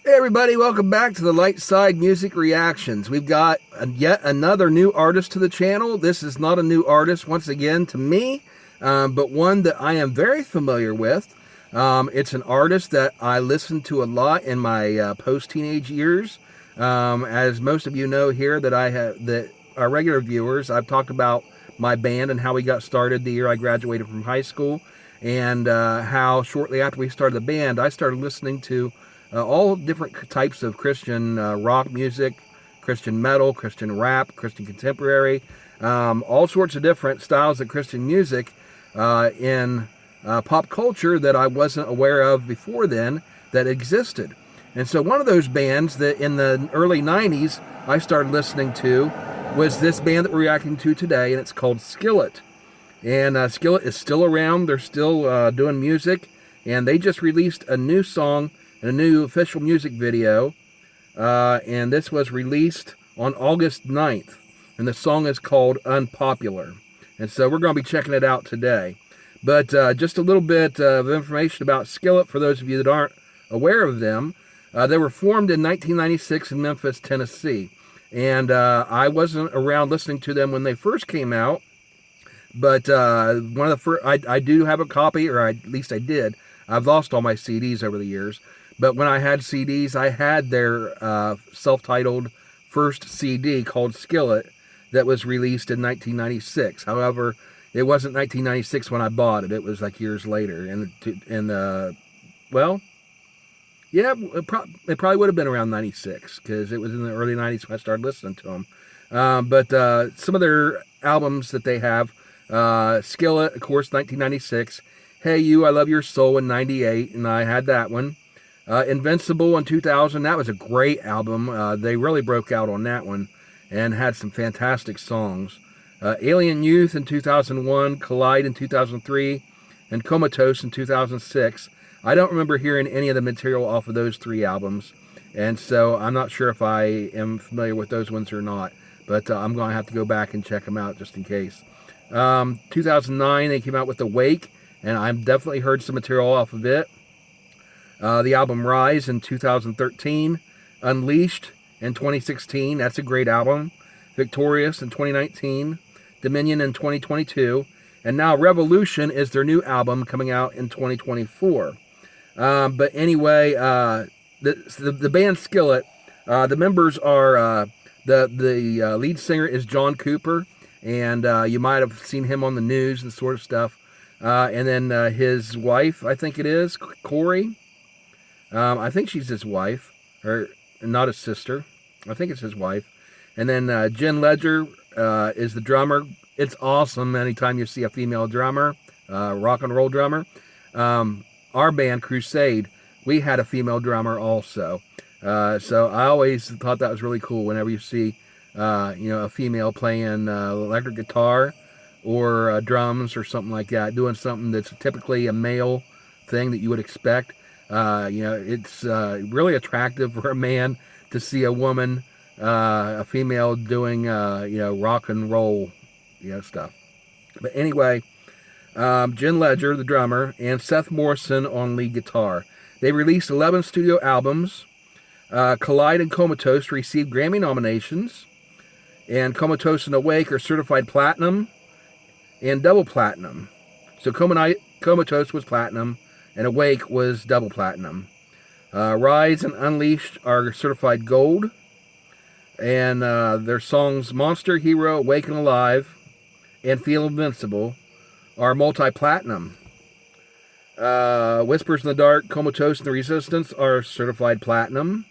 Hey everybody, welcome back to the Light Side Music Reactions. We've got yet another new artist to the channel. This is not a new artist, once again, to me, but one that I am very familiar with. It's an artist that I listened to a lot in my post-teenage years. As most of you know here, that our regular viewers, I've talked about my band and how we got started the year I graduated from high school, and how shortly after we started the band, I started listening to all different types of Christian rock music, Christian metal, Christian rap, Christian contemporary, all sorts of different styles of Christian music in pop culture that I wasn't aware of before then that existed. And so one of those bands that in the early 90s I started listening to was this band that we're reacting to today, and it's called Skillet. And Skillet is still around. They're still doing music, and they just released a new song and a new official music video, and this was released on August 9th, and the song is called Unpopular. And so we're going to be checking it out today. But just a little bit of information about Skillet for those of you that aren't aware of them. They were formed in 1996 in Memphis, Tennessee, and I wasn't around listening to them when they first came out, but one of the first, I do have a copy, or at least I did. I've lost all my CDs over the years. But when I had CDs, I had their self-titled first CD called Skillet that was released in 1996. However, it wasn't 1996 when I bought it. It was like years later. Well, yeah, it probably would have been around 96 because it was in the early 90s when I started listening to them. But some of their albums that they have, Skillet, of course, 1996. Hey You, I Love Your Soul in 98, and I had that one. Invincible in 2000, that was a great album. They really broke out on that one and had some fantastic songs. Alien Youth in 2001, Collide in 2003, and Comatose in 2006. I don't remember hearing any of the material off of those three albums, and so I'm not sure if I am familiar with those ones or not, but I'm going to have to go back and check them out just in case. 2009, they came out with Awake, and I've definitely heard some material off of it. The album Rise in 2013, Unleashed in 2016, that's a great album, Victorious in 2019, Dominion in 2022, and now Revolution is their new album coming out in 2024. But anyway, the band Skillet, the members are, the lead singer is John Cooper, and you might have seen him on the news and sort of stuff. And then his wife, I think it is, Corey. I think she's his wife, or not his sister. I think it's his wife. And then Jen Ledger is the drummer. It's awesome anytime you see a female drummer, rock and roll drummer. Our band, Crusade, we had a female drummer also. So I always thought that was really cool whenever you see a female playing electric guitar or drums or something like that, doing something that's typically a male thing that you would expect. It's really attractive for a man to see a woman, a female doing, rock and roll, stuff. But anyway, Jen Ledger, the drummer, and Seth Morrison on lead guitar. They released 11 studio albums. Collide and Comatose received Grammy nominations, and Comatose and Awake are certified platinum and double platinum. So Comatose was platinum, and Awake was double platinum. Rise and Unleashed are certified gold, and their songs Monster, Hero, Awake and Alive, and Feel Invincible are multi-platinum. Whispers in the Dark, Comatose, and The Resistance are certified platinum.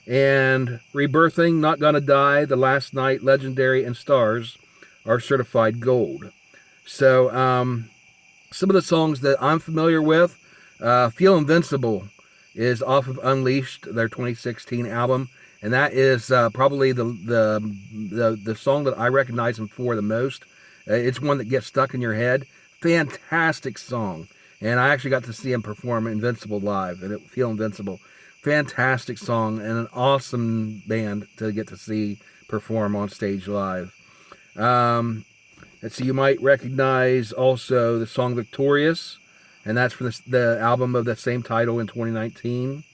And Rebirthing, Not Gonna Die, The Last Night, Legendary, and Stars are certified gold. So some of the songs that I'm familiar with, Feel Invincible is off of Unleashed, their 2016 album, and that is probably the song that I recognize them for the most. It's one that gets stuck in your head. Fantastic song, and I actually got to see him perform Invincible live, and Feel Invincible. Fantastic song, and an awesome band to get to see perform on stage live. Let's see, you might recognize also the song Victorious, and that's from the album of the same title in 2019.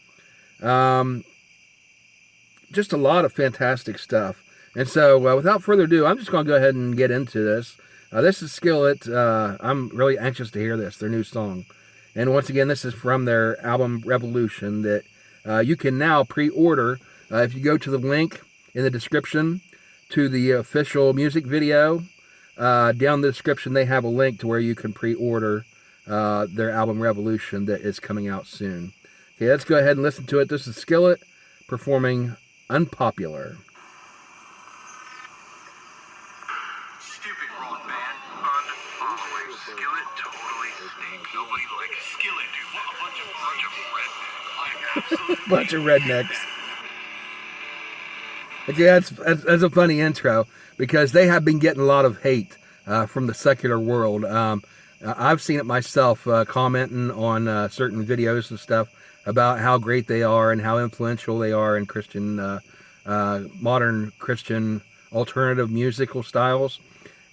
Just a lot of fantastic stuff. And so, without further ado, I'm just going to go ahead and get into this. This is Skillet. I'm really anxious to hear this, their new song. And once again, this is from their album Revolution that you can now pre-order. If you go to the link in the description to the official music video, down in the description they have a link to where you can pre-order their album Revolution that is coming out soon. Okay, let's go ahead and listen to it. This is Skillet performing Unpopular. Stupid rock band. Unpopular. Skillet totally stinks. Nobody likes Skillet, dude. What a bunch of rednecks. Bunch of rednecks. Okay, that's a funny intro because they have been getting a lot of hate from the secular world. I've seen it myself, commenting on certain videos and stuff about how great they are and how influential they are in Christian, modern Christian alternative musical styles,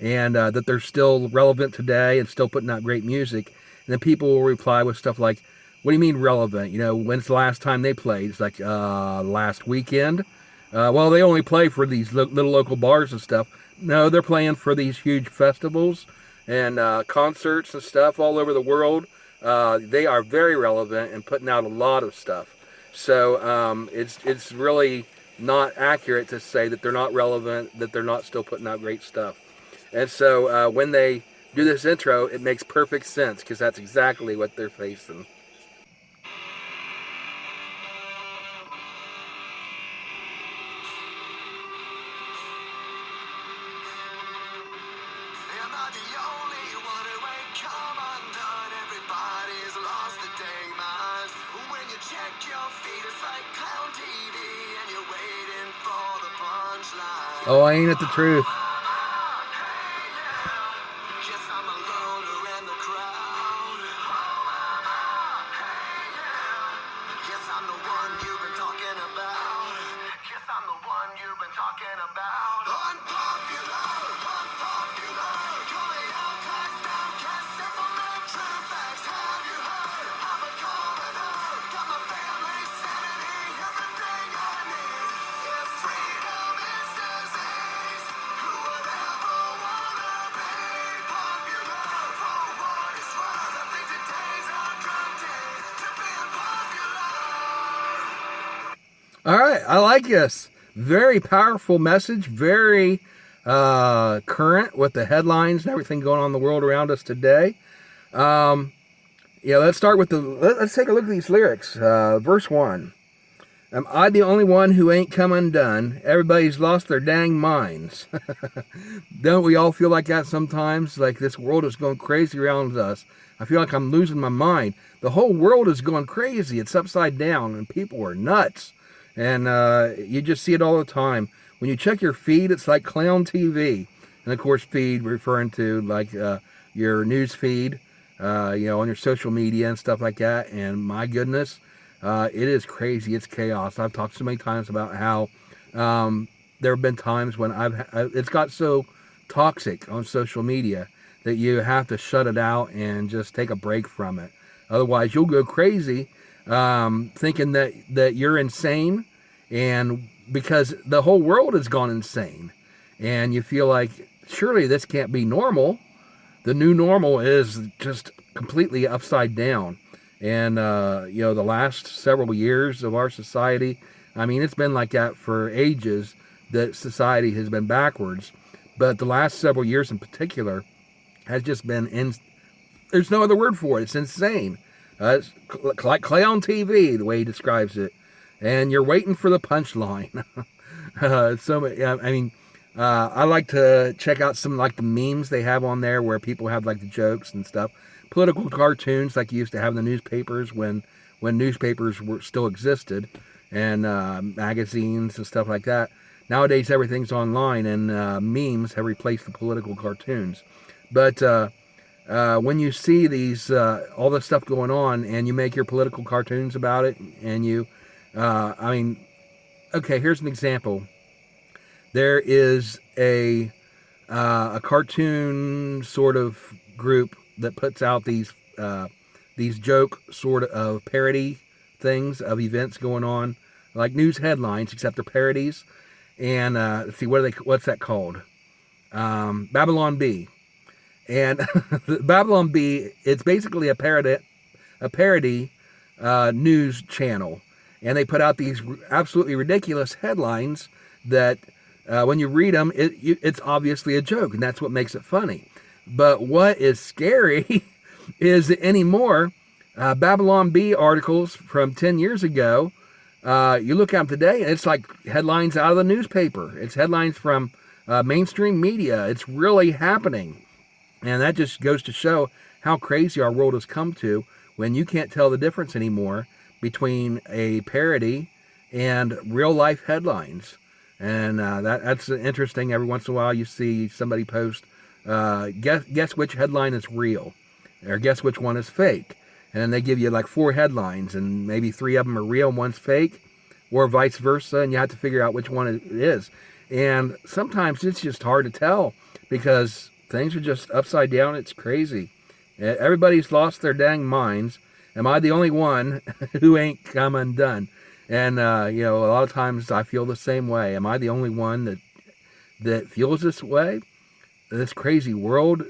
and that they're still relevant today and still putting out great music. And then people will reply with stuff like, "What do you mean relevant? You know, when's the last time they played?" It's like, last weekend. Well, they only play for these little local bars and stuff. No, they're playing for these huge festivals and concerts and stuff all over the world. They are very relevant and putting out a lot of stuff. So it's really not accurate to say that they're not relevant, that they're not still putting out great stuff. And so when they do this intro, it makes perfect sense because that's exactly what they're facing. Oh, ain't it the truth? All right, I like this. Very powerful message, very current with the headlines and everything going on in the world around us today. Let's start with let's take a look at these lyrics. Verse 1. Am I the only one who ain't come undone? Everybody's lost their dang minds. Don't we all feel like that sometimes? Like this world is going crazy around us. I feel like I'm losing my mind. The whole world is going crazy. It's upside down and people are nuts. And you just see it all the time. When you check your feed, it's like clown TV. And of course, feed referring to like your news feed, on your social media and stuff like that. And my goodness, it is crazy. It's chaos. I've talked so many times about how there have been times when it's got so toxic on social media that you have to shut it out and just take a break from it. Otherwise, you'll go crazy thinking that you're insane, and because the whole world has gone insane, and you feel like surely this can't be normal. The new normal is just completely upside down. And the last several years of our society, I mean, it's been like that for ages, that society has been backwards, but the last several years in particular has just been there's no other word for it. It's insane. It's like clown TV, the way he describes it. And you're waiting for the punchline. I like to check out some like the memes they have on there where people have like the jokes and stuff. Political cartoons like you used to have in the newspapers when newspapers still existed, and magazines and stuff like that. Nowadays everything's online, and memes have replaced the political cartoons. But when you see these all this stuff going on, and you make your political cartoons about it, and you, okay, here's an example. There is a cartoon sort of group that puts out these joke sort of parody things of events going on, like news headlines, except they're parodies. And let's see, what's that called? Babylon Bee. And Babylon Bee, it's basically a parody news channel, and they put out these absolutely ridiculous headlines that when you read them, it's obviously a joke, and that's what makes it funny. But what is scary is that anymore, Babylon Bee articles from 10 years ago, you look at them today, and it's like headlines out of the newspaper. It's headlines from mainstream media. It's really happening. And that just goes to show how crazy our world has come to when you can't tell the difference anymore between a parody and real life headlines. And that's interesting. Every once in a while you see somebody post, guess which headline is real, or guess which one is fake. And then they give you like 4 headlines, and maybe 3 of them are real and one's fake, or vice versa, and you have to figure out which one it is. And sometimes it's just hard to tell because things are just upside down. It's crazy. Everybody's lost their dang minds. Am I the only one who ain't come undone? And, a lot of times I feel the same way. Am I the only one that feels this way? This crazy world,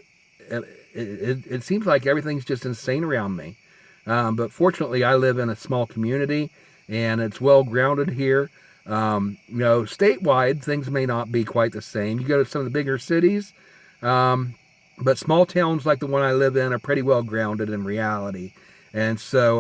it seems like everything's just insane around me. But fortunately, I live in a small community, and it's well grounded here. Statewide, things may not be quite the same. You go to some of the bigger cities, but small towns like the one I live in are pretty well grounded in reality. And so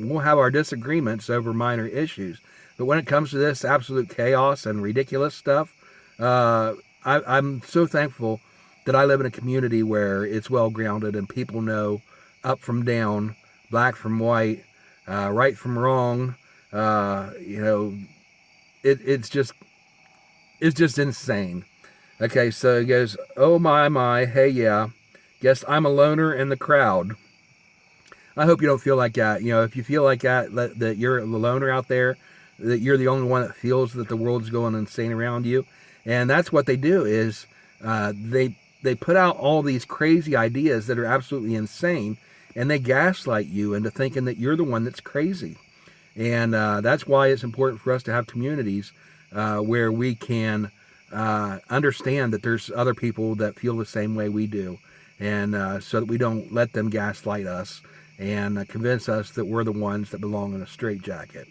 we'll have our disagreements over minor issues. But when it comes to this absolute chaos and ridiculous stuff, I'm so thankful that I live in a community where it's well grounded and people know up from down, black from white, right from wrong. It's just insane. Okay, so he goes, oh my, hey yeah, guess I'm a loner in the crowd. I hope you don't feel like that. If you feel like that you're the loner out there, that you're the only one that feels that the world's going insane around you. And that's what they do is they put out all these crazy ideas that are absolutely insane, and they gaslight you into thinking that you're the one that's crazy. And that's why it's important for us to have communities where we can understand that there's other people that feel the same way we do, and so that we don't let them gaslight us and convince us that we're the ones that belong in a straitjacket.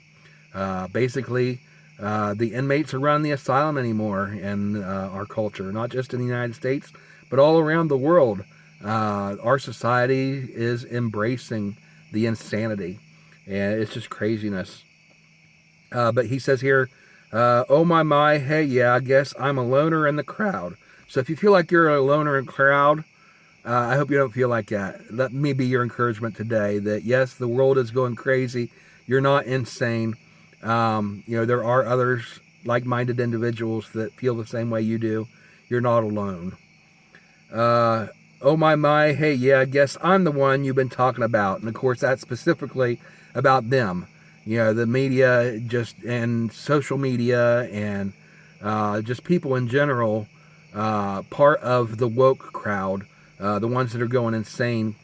Basically, the inmates are running the asylum anymore in our culture, not just in the United States, but all around the world. Our society is embracing the insanity, and it's just craziness. But he says here, oh my, hey yeah, I guess I'm a loner in the crowd. So if you feel like you're a loner in the crowd, I hope you don't feel like that. Let me be your encouragement today that yes, the world is going crazy. You're not insane. There are others, like-minded individuals that feel the same way you do. You're not alone. Oh my, hey yeah, I guess I'm the one you've been talking about. And of course, that's specifically about them. The media, and social media, and just people in general, part of the woke crowd, the ones that are going insane,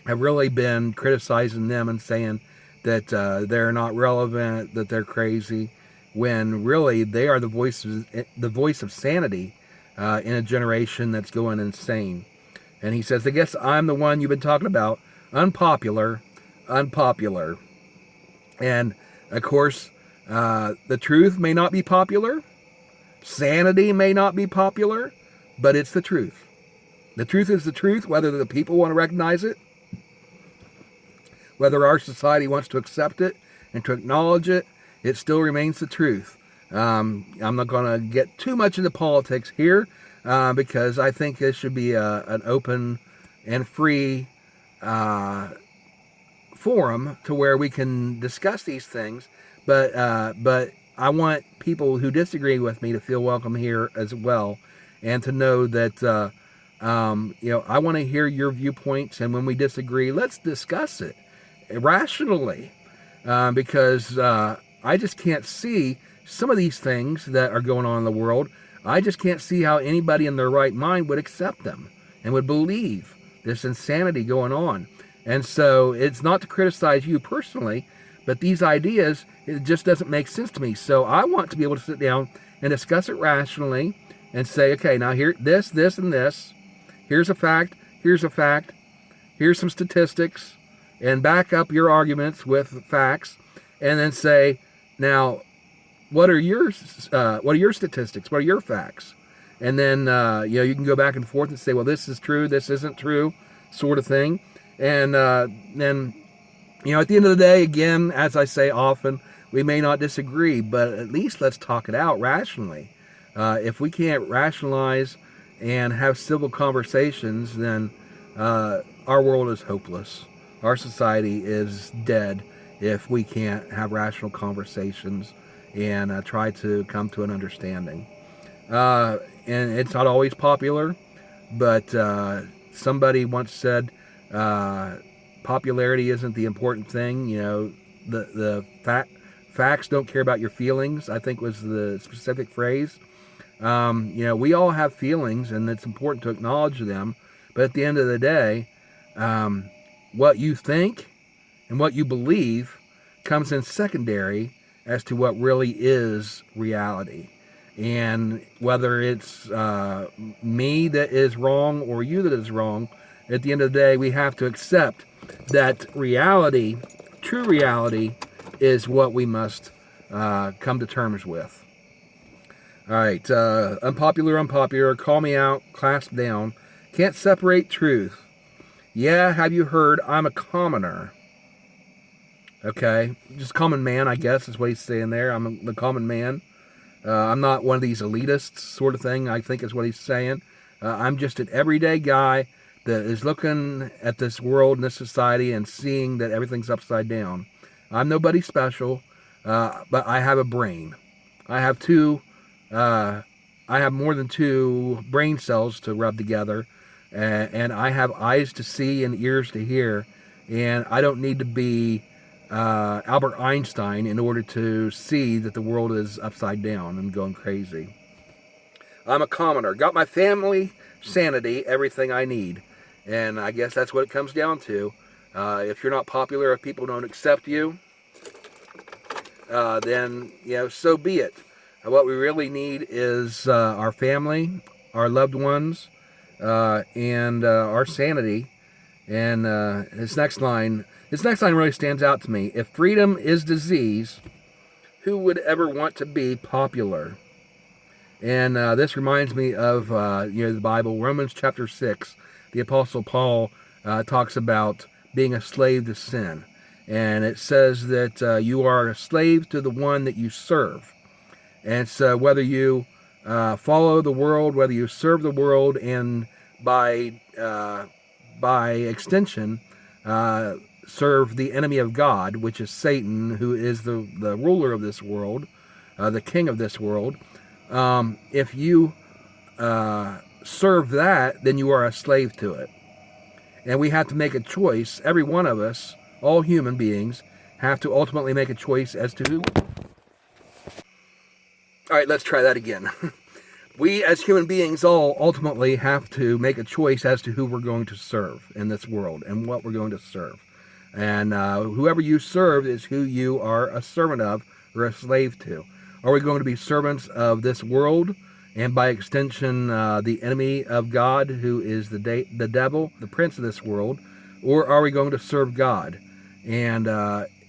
have really been criticizing them and saying that they're not relevant, that they're crazy, when really they are the voice of sanity in a generation that's going insane. And he says, I guess I'm the one you've been talking about, unpopular. And of course, the truth may not be popular, sanity may not be popular, but it's the truth. The truth is the truth, whether the people want to recognize it, whether our society wants to accept it and to acknowledge it, it still remains the truth. I'm not going to get too much into politics here because I think this should be an open and free forum to where we can discuss these things. But I want people who disagree with me to feel welcome here as well, and to know that I want to hear your viewpoints, and when we disagree, let's discuss it rationally, because I just can't see some of these things that are going on in the world. I just can't see how anybody in their right mind would accept them and would believe this insanity going on. And so it's not to criticize you personally, But these ideas, it just doesn't make sense to me. So I want to be able to sit down and discuss it rationally and say, okay, now here, this, and this. Here's a fact. Here's a fact. Here's some statistics, and back up your arguments with facts, and then say, now, what are your statistics? What are your facts? And then you can go back and forth and say, well, this is true, this isn't true, sort of thing. And then at the end of the day, again, as I say often, we may not disagree, but at least let's talk it out rationally. If we can't rationalize and have civil conversations, then our world is hopeless. Our society is dead if we can't have rational conversations and try to come to an understanding. And it's not always popular, but somebody once said, popularity isn't the important thing. The facts don't care about your feelings, I think was the specific phrase. We all have feelings, and it's important to acknowledge them. But at the end of the day, what you think and what you believe comes in secondary as to what really is reality. And whether it's me that is wrong or you that is wrong, at the end of the day, we have to accept that reality, true reality, is what we must come to terms with. All right, unpopular, call me out, clasp down. Can't separate truth. Yeah, have you heard? I'm a commoner. Okay, just common man, I guess, is what he's saying there. I'm the common man. I'm not one of these elitists sort of thing, I think is what he's saying. I'm just an everyday guy that is looking at this world and this society and seeing that everything's upside down. I'm nobody special, but I have a brain. I have more than two brain cells to rub together, and I have eyes to see and ears to hear, and I don't need to be Albert Einstein in order to see that the world is upside down and going crazy. I'm a commoner. Got my family, sanity, everything I need. And I guess that's what it comes down to. If you're not popular, if people don't accept you, then, so be it. What we really need is our family, our loved ones, and our sanity. And his next line really stands out to me. If freedom is disease, who would ever want to be popular? And this reminds me of the Bible, Romans chapter 6. The Apostle Paul talks about being a slave to sin. And it says that you are a slave to the one that you serve. And so whether you follow the world, whether you serve the world, and by extension, serve the enemy of God, which is Satan, who is the ruler of this world, the king of this world. If you serve that, then you are a slave to it. And we have to make a choice. Every one of us, all human beings, have to ultimately make a choice as to who. All right, let's try that again. We as human beings all ultimately have to make a choice as to who we're going to serve in this world and what we're going to serve. And whoever you serve is who you are a servant of or a slave to. Are we going to be servants of this world, and by extension the enemy of God, who is the devil, the prince of this world, or are we going to serve God? And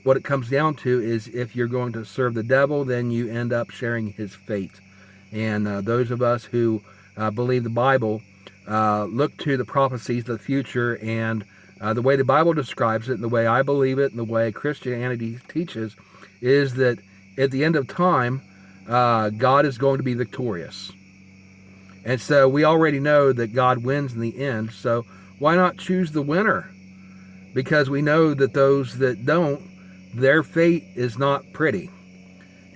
what it comes down to is, if you're going to serve the devil, then you end up sharing his fate. And those of us who believe the Bible look to the prophecies of the future, and the way the Bible describes it, and the way I believe it, and the way Christianity teaches, is that at the end of time, God is going to be victorious. And so we already know that God wins in the end, so why not choose the winner? Because we know that those that don't, their fate is not pretty.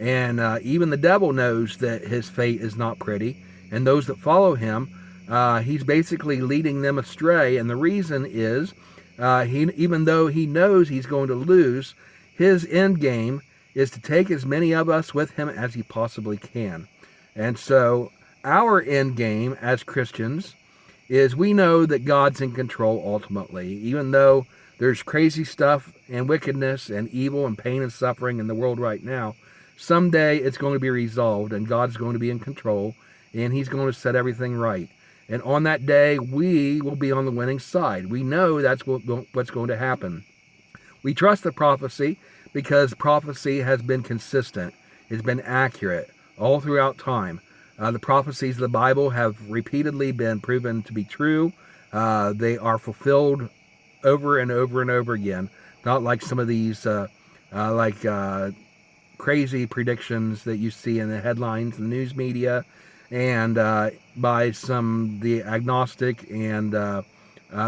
And even the devil knows that his fate is not pretty. And those that follow him, he's basically leading them astray. And the reason is, even though he knows he's going to lose, his end game is to take as many of us with him as he possibly can. And so our end game as Christians is, we know that God's in control ultimately. Even though there's crazy stuff and wickedness and evil and pain and suffering in the world right now. Someday it's going to be resolved, and God's going to be in control, and He's going to set everything right. And on that day, we will be on the winning side. We know that's what's going to happen. We trust the prophecy because prophecy has been consistent. It's been accurate all throughout time. The prophecies of the Bible have repeatedly been proven to be true. They are fulfilled over and over and over again. Not like some of these crazy predictions that you see in the headlines, in the news media, and by some the agnostic and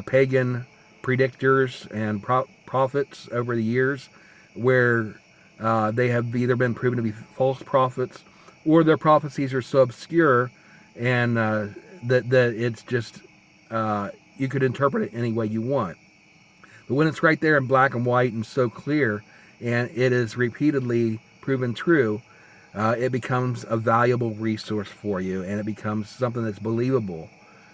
pagan predictors and prophets over the years, where they have either been proven to be false prophets, or their prophecies are so obscure and that it's just you could interpret it any way you want. But when it's right there in black and white and so clear, and it is repeatedly proven true, it becomes a valuable resource for you, and it becomes something that's believable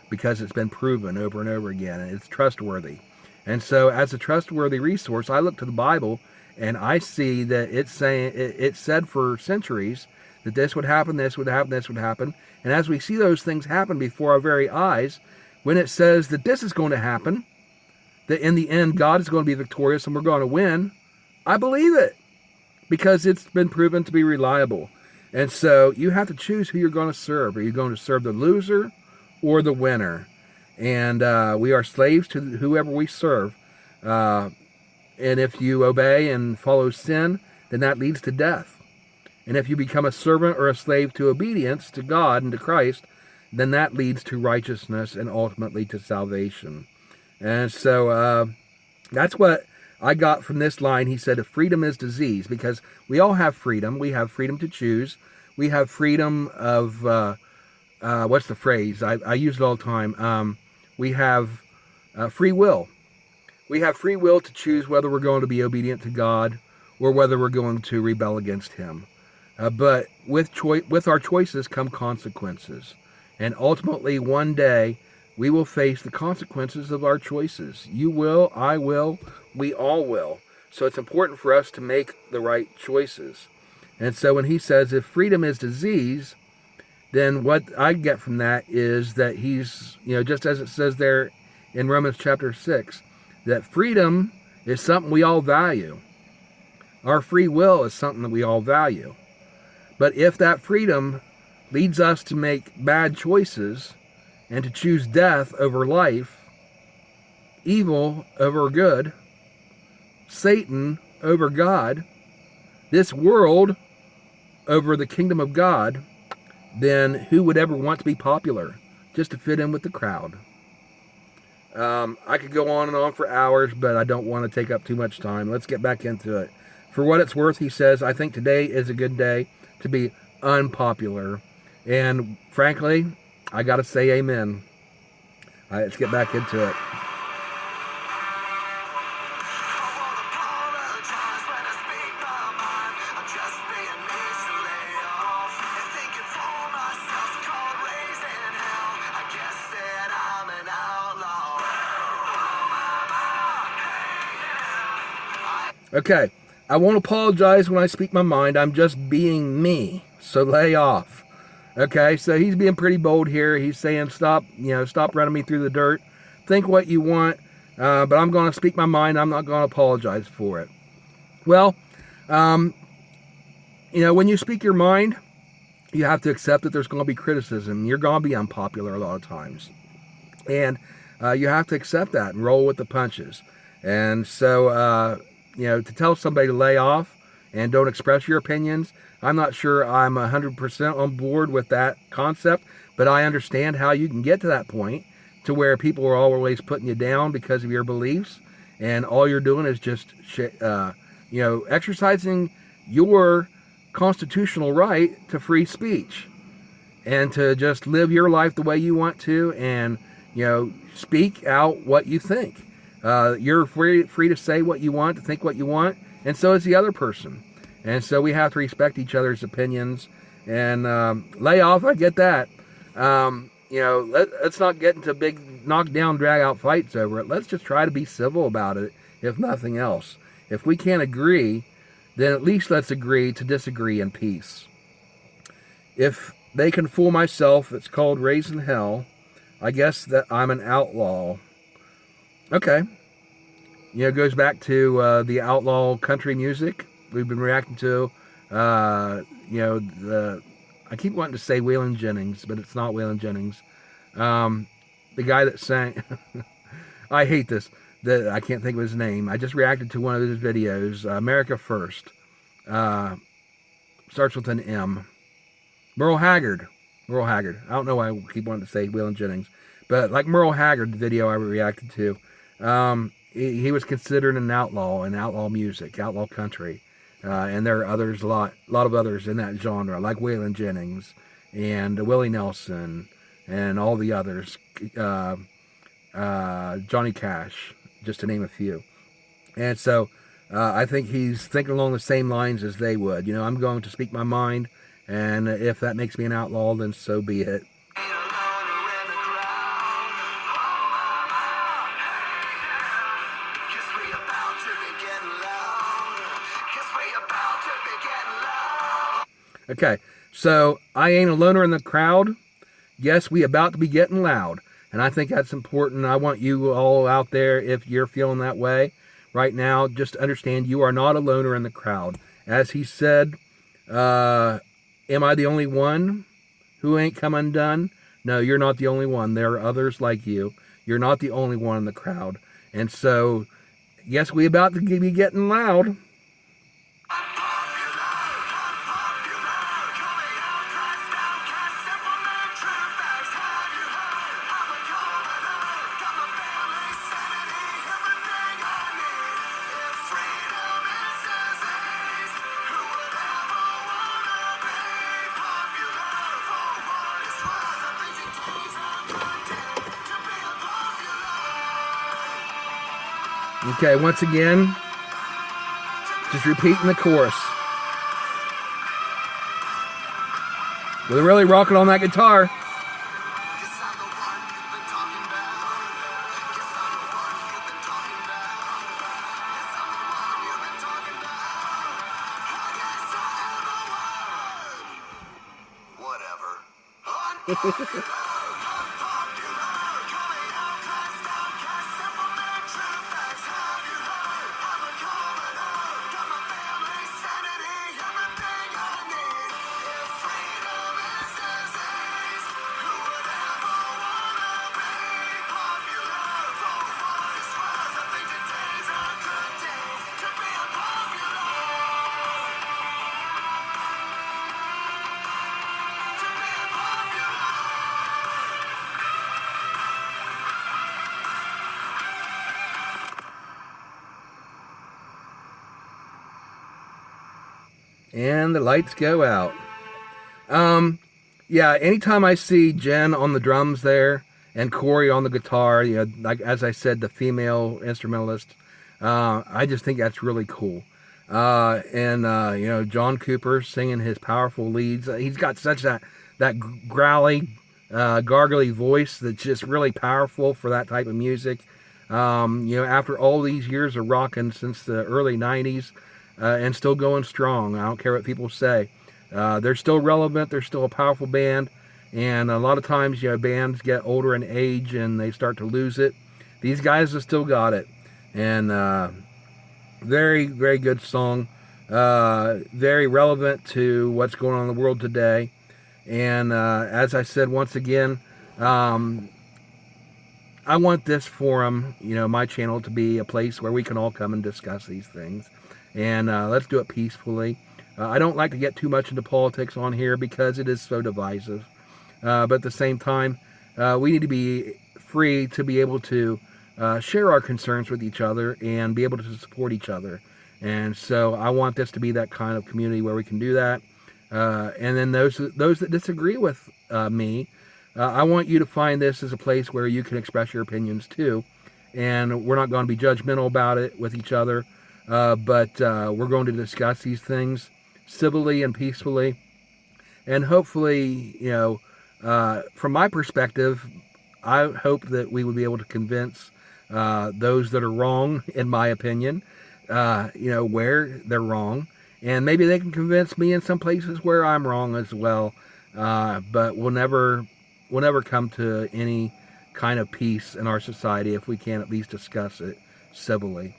because it's been proven over and over again, and it's trustworthy. And so as a trustworthy resource, I look to the Bible, and I see that it said for centuries that this would happen, this would happen, this would happen. And as we see those things happen before our very eyes, when it says that this is going to happen, that in the end God is going to be victorious and we're going to win, I believe it because it's been proven to be reliable. And so you have to choose who you're going to serve. Are you going to serve the loser or the winner? And we are slaves to whoever we serve. And if you obey and follow sin, then that leads to death. And if you become a servant or a slave to obedience to God and to Christ, then that leads to righteousness and ultimately to salvation. And so that's what I got from this line. He said, freedom is disease, because we all have freedom. We have freedom to choose. We have freedom of, what's the phrase? I use it all the time. We have free will. We have free will to choose whether we're going to be obedient to God or whether we're going to rebel against Him. But with our choices come consequences. And ultimately, one day, we will face the consequences of our choices. You will, I will, we all will. So it's important for us to make the right choices. And so when he says, if freedom is disease, then what I get from that is that he's, just as it says there in Romans chapter 6, that freedom is something we all value. Our free will is something that we all value. But if that freedom leads us to make bad choices and to choose death over life, evil over good, Satan over God, this world over the kingdom of God, then who would ever want to be popular just to fit in with the crowd? I could go on and on for hours, but I don't want to take up too much time. Let's get back into it. For what it's worth, he says, I think today is a good day to be unpopular. And frankly, I got to say amen. All right, let's get back into it. Okay, I won't apologize when I speak my mind. I'm just being me. So lay off. Okay, so he's being pretty bold here. He's saying, stop running me through the dirt. Think what you want, but I'm going to speak my mind. I'm not going to apologize for it. Well, when you speak your mind, you have to accept that there's going to be criticism. You're going to be unpopular a lot of times. And you have to accept that and roll with the punches. And so, to tell somebody to lay off and don't express your opinions, I'm not sure I'm 100% on board with that concept, but I understand how you can get to that point to where people are always putting you down because of your beliefs, and all you're doing is just, exercising your constitutional right to free speech and to just live your life the way you want to, and, speak out what you think. You're free to say what you want, to think what you want, and so is the other person. And so we have to respect each other's opinions and lay off. I get that. Let's not get into big knockdown, drag out fights over it. Let's just try to be civil about it if nothing else. If we can't agree, then at least let's agree to disagree in peace. If they can fool myself, it's called raising hell. I guess that I'm an outlaw. Okay. It goes back to the outlaw country music we've been reacting to. The I keep wanting to say Waylon Jennings, but it's not Waylon Jennings. The guy that sang, I hate this. I can't think of his name. I just reacted to one of his videos. America First. Starts with an M. Merle Haggard. Merle Haggard. I don't know why I keep wanting to say Waylon Jennings, but like Merle Haggard, the video I reacted to, he was considered an outlaw in outlaw music, outlaw country, and there are others, a lot of others in that genre, like Waylon Jennings and Willie Nelson and all the others, Johnny Cash, just to name a few. And so I think he's thinking along the same lines as they would. I'm going to speak my mind, and if that makes me an outlaw, then so be it. Okay, so I ain't a loner in the crowd. Yes, we about to be getting loud. And I think that's important. I want you all out there, if you're feeling that way right now, just understand you are not a loner in the crowd. As he said, am I the only one who ain't come undone? No, you're not the only one. There are others like you. You're not the only one in the crowd. And so, yes, we about to be getting loud. Okay, once again, just repeating the chorus. We're really rocking on that guitar. Whatever. And the lights go out. Yeah, anytime I see Jen on the drums there and Corey on the guitar, like as I said, the female instrumentalist, I just think that's really cool. And John Cooper singing his powerful leads. He's got such that growly, gargly voice that's just really powerful for that type of music. After all these years of rocking since the early 90s, and still going strong. I don't care what people say. They're still relevant. They're still a powerful band. And a lot of times, bands get older in age and they start to lose it. These guys have still got it. And very, very good song. Very relevant to what's going on in the world today. And as I said once again, I want this forum, my channel, to be a place where we can all come and discuss these things. And let's do it peacefully. I don't like to get too much into politics on here because it is so divisive. But at the same time, we need to be free to be able to share our concerns with each other and be able to support each other. And so I want this to be that kind of community where we can do that. And then those that disagree with me, I want you to find this as a place where you can express your opinions too. And we're not going to be judgmental about it with each other. But we're going to discuss these things civilly and peacefully. And hopefully, from my perspective, I hope that we would be able to convince those that are wrong, in my opinion, where they're wrong. And maybe they can convince me in some places where I'm wrong as well. But we'll never come to any kind of peace in our society if we can't at least discuss it civilly.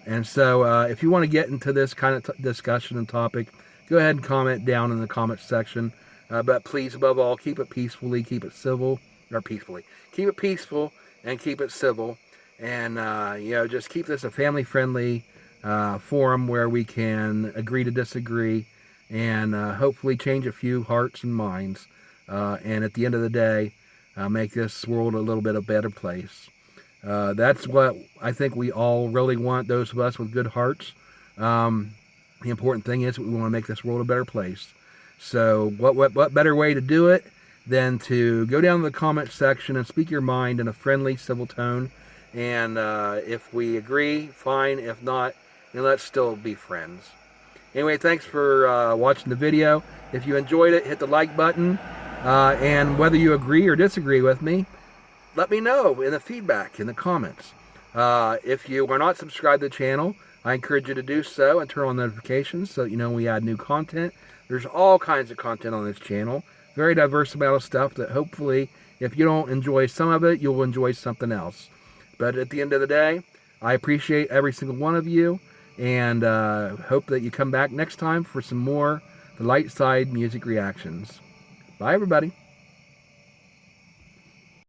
And so, if you want to get into this kind of discussion and topic, go ahead and comment down in the comment section. But please, above all, keep it peacefully, keep it civil, or peacefully. Keep it peaceful and keep it civil. And, just keep this a family-friendly forum where we can agree to disagree and hopefully change a few hearts and minds. And at the end of the day, make this world a little bit a better place. That's what I think we all really want, those of us with good hearts. The important thing is we want to make this world a better place. So what better way to do it than to go down to the comment section and speak your mind in a friendly, civil tone. And if we agree, fine. If not, then let's still be friends. Anyway, thanks for watching the video. If you enjoyed it, hit the like button. And whether you agree or disagree with me, let me know in the feedback, in the comments. If you are not subscribed to the channel, I encourage you to do so and turn on notifications so that you know when we add new content. There's all kinds of content on this channel. Very diverse amount of stuff that hopefully, if you don't enjoy some of it, you'll enjoy something else. But at the end of the day, I appreciate every single one of you and hope that you come back next time for some more The Light Side music reactions. Bye, everybody.